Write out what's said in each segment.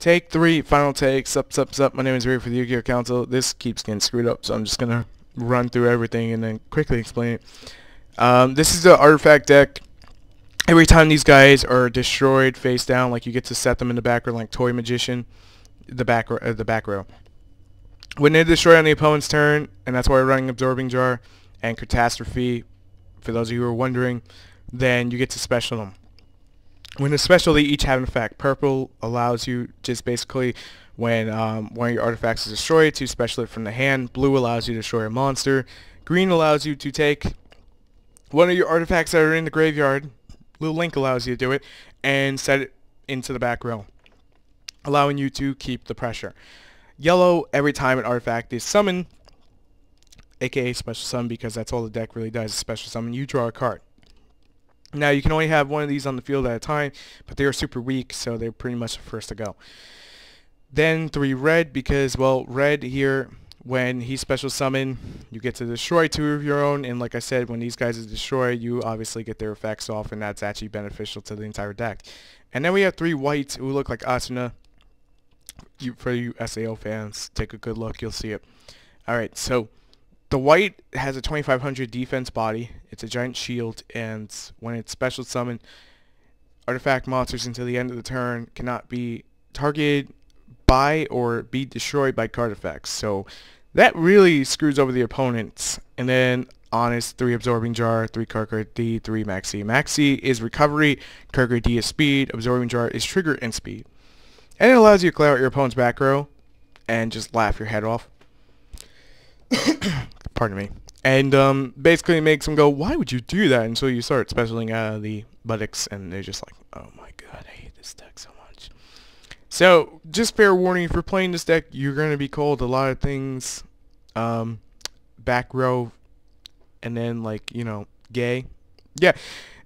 Take 3, final take, sup. My name is Ray for the Yu-Gi-Oh! Council. This keeps getting screwed up, so I'm just gonna run through everything and then quickly explain it. This is the artifact deck. Every time these guys are destroyed face down, like you get to set them in the back row like Toy Magician, the back row. When they're destroyed on the opponent's turn, and that's why we're running Absorbing Jar and Catastrophe, for those of you who are wondering, then you get to special them. When it's special, they each have an effect. Purple allows you just basically when one of your artifacts is destroyed to special it from the hand. Blue allows you to destroy a monster. Green allows you to take one of your artifacts that are in the graveyard. Blue Link allows you to do it and set it into the back row, allowing you to keep the pressure. Yellow, every time an artifact is summoned, aka special summon, because that's all the deck really does is special summon, you draw a card. Now you can only have one of these on the field at a time, but they are super weak, so they're pretty much the first to go. Then 3 red, because, well, red here, when he special summon, you get to destroy 2 of your own, and like I said, when these guys are destroyed, you obviously get their effects off, and that's actually beneficial to the entire deck. And then we have 3 whites who look like Asuna. For you SAO fans, take a good look, you'll see it. Alright, so the white has a 2500 defense body. It's a giant shield, and when it's special summoned, artifact monsters until the end of the turn cannot be targeted by or be destroyed by card effects. So that really screws over the opponents. And then Honest, 3 Absorbing Jar, 3 Card D, 3 Maxi. Maxi is recovery, Card D is speed, Absorbing Jar is trigger and speed. And it allows you to clear out your opponent's back row and just laugh your head off. Pardon me. And basically makes them go, why would you do that? Until you start specialing out of the buttocks, and they're just like, oh my god, I hate this deck so much. So, just fair warning, if you're playing this deck, you're going to be called a lot of things. Back row, and then, like, you know, gay. Yeah,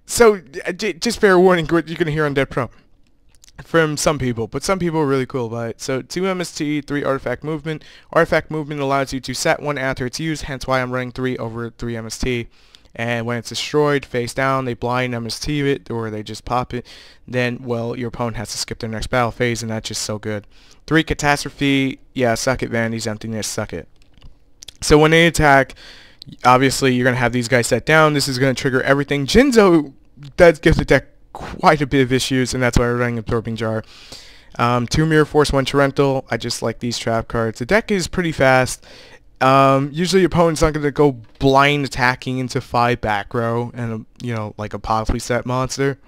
so, just fair warning, what you're going to hear on Dead Pro. From some people, but some people are really cool about it. So 2 MST, 3 artifact movement. Artifact movement allows you to set 1 after it's used, hence why I'm running 3 over 3 MST. And when it's destroyed, face down, they blind MST it, or they just pop it, then, well, your opponent has to skip their next battle phase, and that's just so good. 3 Catastrophe, yeah, suck it, Vanity's Emptiness, suck it. So when they attack, obviously you're going to have these guys set down. This is going to trigger everything. Jinzo does give the deck quite a bit of issues, and that's why we're running Absorbing Jar. 2 Mirror Force, 1 Torrential. I just like these trap cards. The deck is pretty fast. Usually your opponent's not going to go blind attacking into 5 back row and, you know, like a possibly set monster.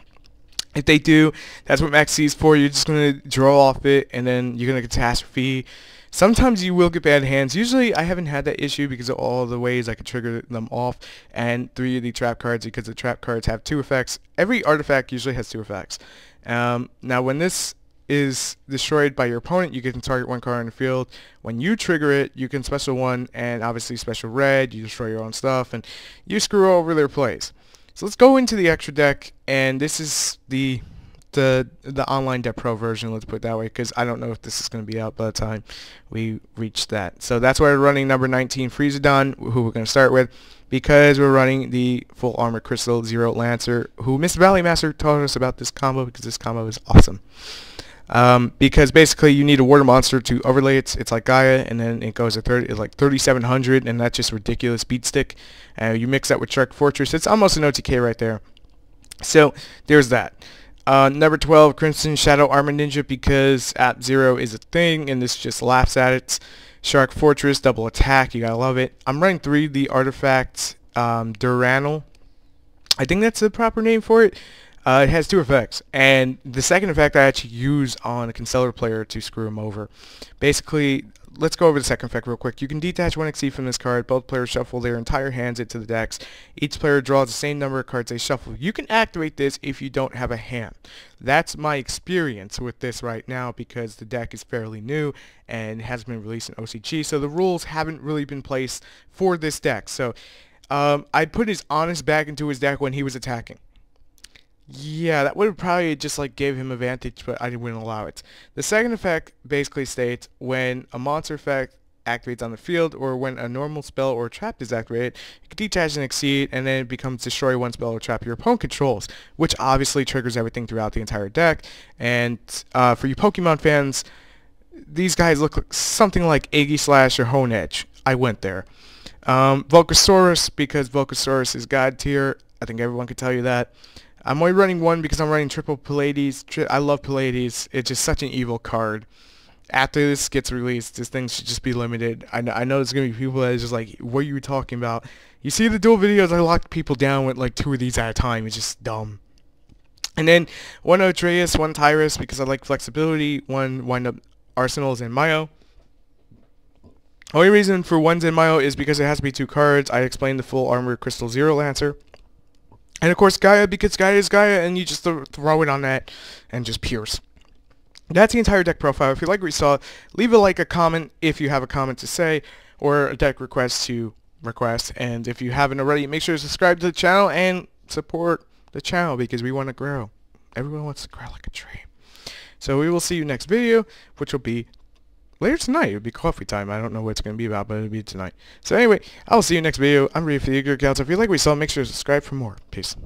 If they do, that's what Max C is for. You're just going to draw off it, and then you're going to Catastrophe. Sometimes you will get bad hands. Usually I haven't had that issue because of all the ways I could trigger them off, and 3 of the trap cards, because the trap cards have 2 effects. Every artifact usually has 2 effects. Now when this is destroyed by your opponent, you can target 1 card on the field. When you trigger it, you can special 1, and obviously special red, you destroy your own stuff, and you screw over their plays. So let's go into the extra deck, and this is the online Dead Pro version, let's put it that way, because I don't know if this is going to be out by the time we reach that. So that's why we're running number 19 Freezadon, who we're going to start with, because we're running the full armor Crystal Zero Lancer, who Mr. Valley Master taught us about this combo, because this combo is awesome. Because basically you need a water monster to overlay it. It's like Gaia, and then it goes to 30, it's like 3,700, and that's just ridiculous beat stick. You mix that with Shark Fortress, it's almost an OTK right there. So there's that. Number 12, Crimson Shadow Armor Ninja, because at 0 is a thing, and this just laughs at it. Shark Fortress, double attack, you gotta love it. I'm running 3, the artifact Duranal. I think that's the proper name for it. It has 2 effects, and the second effect I actually use on a Constellar player to screw him over. Basically, let's go over the second effect real quick. You can detach 1 XC from this card. Both players shuffle their entire hands into the decks. Each player draws the same number of cards they shuffle. You can activate this if you don't have a hand. That's my experience with this right now, because the deck is fairly new and hasn't been released in OCG, so the rules haven't really been placed for this deck. So I put his Honest back into his deck when he was attacking. Yeah, that would have probably just like gave him advantage, but I wouldn't allow it. The second effect basically states when a monster effect activates on the field, or when a normal spell or trap is activated, it can detach and exceed, and then it becomes destroy one spell or trap your opponent controls, which obviously triggers everything throughout the entire deck. And for you Pokemon fans, these guys look like something like Aegislash or Honedge. I went there. Vulcasaurus, because Vulcasaurus is God tier. I think everyone could tell you that. I'm only running one because I'm running triple Pallades. I love Pallades. It's just such an evil card. After this gets released, this thing should just be limited. I know there's going to be people that is just like, what are you talking about? You see the duel videos, I locked people down with like 2 of these at a time. It's just dumb. And then one Atreus, one Tyrus, because I like flexibility. One wind-up Arsenals and Mayo. Only reason for one Zenmayo is because it has to be 2 cards. I explained the full armor Crystal Zero Lancer. And of course Gaia, because Gaia is Gaia, and you just throw it on that and just pierce. That's the entire deck profile. If you like what you saw, leave a like, a comment if you have a comment to say, or a deck request to request. And if you haven't already, make sure to subscribe to the channel and support the channel, because we want to grow. Everyone wants to grow like a tree. So we will see you next video, which will be later tonight. It'll be coffee time. I don't know what it's going to be about, but it'll be tonight. So anyway, I'll see you next video. I'm ready for the TheYugiohCouncil. If you like what you saw, make sure to subscribe for more. Peace.